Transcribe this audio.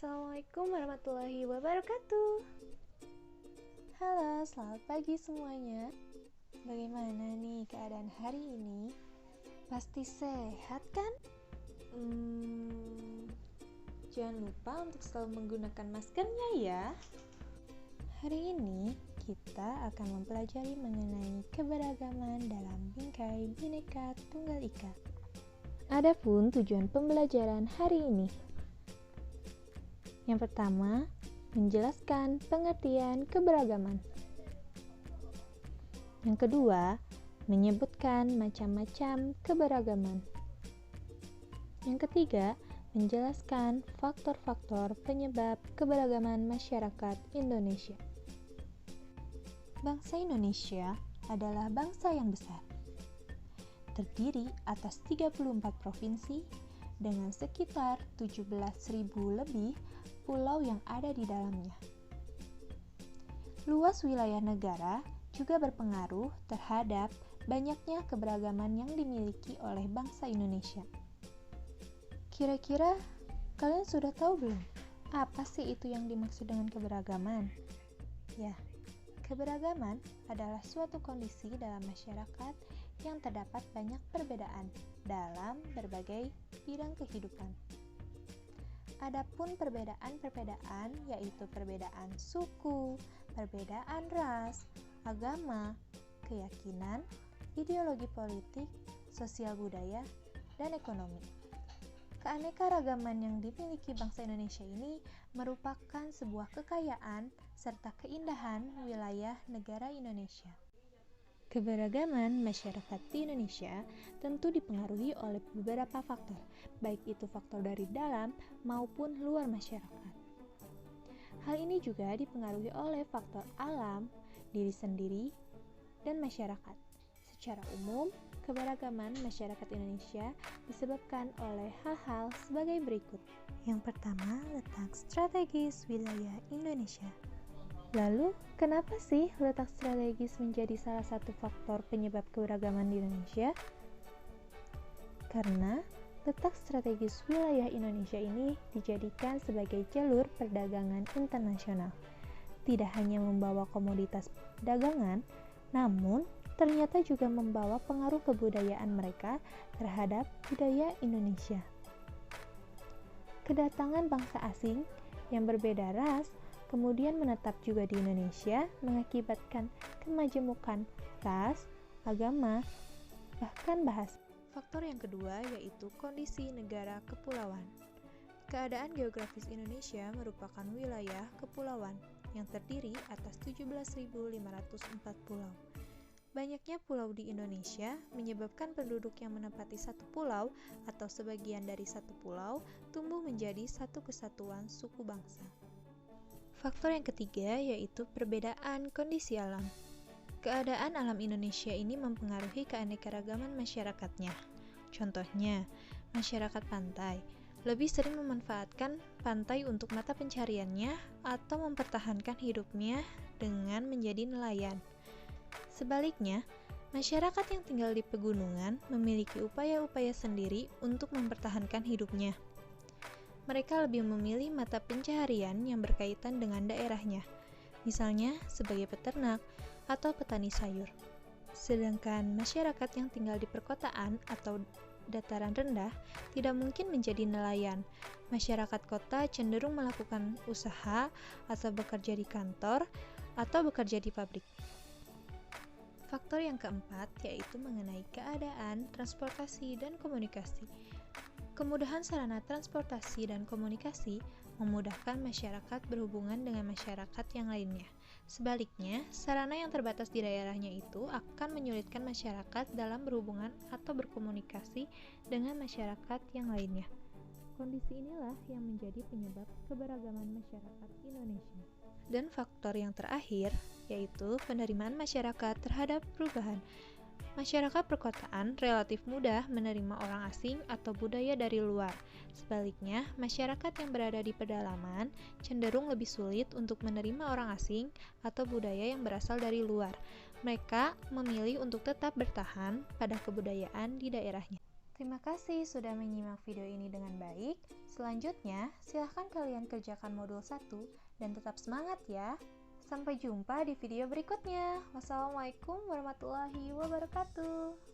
Assalamualaikum warahmatullahi wabarakatuh. Halo, selamat pagi semuanya. Bagaimana nih keadaan hari ini? Pasti sehat kan? Jangan lupa untuk selalu menggunakan maskernya ya. Hari ini kita akan mempelajari mengenai keberagaman dalam bingkai Bhinneka Tunggal Ika. Adapun tujuan pembelajaran hari ini. Yang pertama, menjelaskan pengertian keberagaman. Yang kedua, menyebutkan macam-macam keberagaman. Yang ketiga, menjelaskan faktor-faktor penyebab keberagaman masyarakat Indonesia. Bangsa Indonesia adalah bangsa yang besar. Terdiri atas 34 provinsi dengan sekitar 17.000 lebih pulau yang ada di dalamnya. Luas wilayah negara juga berpengaruh terhadap banyaknya keberagaman yang dimiliki oleh bangsa Indonesia. Kira-kira kalian sudah tahu belum? Apa sih itu yang dimaksud dengan keberagaman? Ya, keberagaman adalah suatu kondisi dalam masyarakat yang terdapat banyak perbedaan dalam berbagai bidang kehidupan. Adapun perbedaan-perbedaan yaitu perbedaan suku, perbedaan ras, agama, keyakinan, ideologi politik, sosial budaya, dan ekonomi. Keanekaragaman yang dimiliki bangsa Indonesia ini merupakan sebuah kekayaan serta keindahan wilayah negara Indonesia. Keberagaman masyarakat di Indonesia tentu dipengaruhi oleh beberapa faktor, baik itu faktor dari dalam maupun luar masyarakat. Hal ini juga dipengaruhi oleh faktor alam, diri sendiri, dan masyarakat. Secara umum, keberagaman masyarakat Indonesia disebabkan oleh hal-hal sebagai berikut. Yang pertama, letak strategis wilayah Indonesia. Lalu, kenapa sih letak strategis menjadi salah satu faktor penyebab keberagaman di Indonesia? Karena letak strategis wilayah Indonesia ini dijadikan sebagai jalur perdagangan internasional. Tidak hanya membawa komoditas dagangan, namun ternyata juga membawa pengaruh kebudayaan mereka terhadap budaya Indonesia. Kedatangan bangsa asing yang berbeda ras kemudian menetap juga di Indonesia mengakibatkan kemajemukan ras, agama, bahkan bahasa. Faktor yang kedua yaitu kondisi negara kepulauan. Keadaan geografis Indonesia merupakan wilayah kepulauan yang terdiri atas 17.504 pulau. Banyaknya pulau di Indonesia menyebabkan penduduk yang menempati satu pulau atau sebagian dari satu pulau tumbuh menjadi satu kesatuan suku bangsa. Faktor yang ketiga yaitu perbedaan kondisi alam. Keadaan alam Indonesia ini mempengaruhi keanekaragaman masyarakatnya. Contohnya, masyarakat pantai lebih sering memanfaatkan pantai untuk mata pencariannya atau mempertahankan hidupnya dengan menjadi nelayan. Sebaliknya, masyarakat yang tinggal di pegunungan memiliki upaya-upaya sendiri untuk mempertahankan hidupnya. Mereka lebih memilih mata pencaharian yang berkaitan dengan daerahnya, misalnya sebagai peternak atau petani sayur. Sedangkan masyarakat yang tinggal di perkotaan atau dataran rendah tidak mungkin menjadi nelayan. Masyarakat kota cenderung melakukan usaha atau bekerja di kantor atau bekerja di pabrik. Faktor yang keempat yaitu mengenai keadaan transportasi dan komunikasi. Kemudahan sarana transportasi dan komunikasi memudahkan masyarakat berhubungan dengan masyarakat yang lainnya. Sebaliknya, sarana yang terbatas di daerahnya itu akan menyulitkan masyarakat dalam berhubungan atau berkomunikasi dengan masyarakat yang lainnya. Kondisi inilah yang menjadi penyebab keberagaman masyarakat Indonesia. Dan faktor yang terakhir yaitu penerimaan masyarakat terhadap perubahan. Masyarakat perkotaan relatif mudah menerima orang asing atau budaya dari luar. Sebaliknya, masyarakat yang berada di pedalaman cenderung lebih sulit untuk menerima orang asing atau budaya yang berasal dari luar. Mereka memilih untuk tetap bertahan pada kebudayaan di daerahnya. Terima kasih sudah menyimak video ini dengan baik. Selanjutnya, silahkan kalian kerjakan modul 1 dan tetap semangat ya. Sampai jumpa di video berikutnya. Wassalamualaikum warahmatullahi wabarakatuh.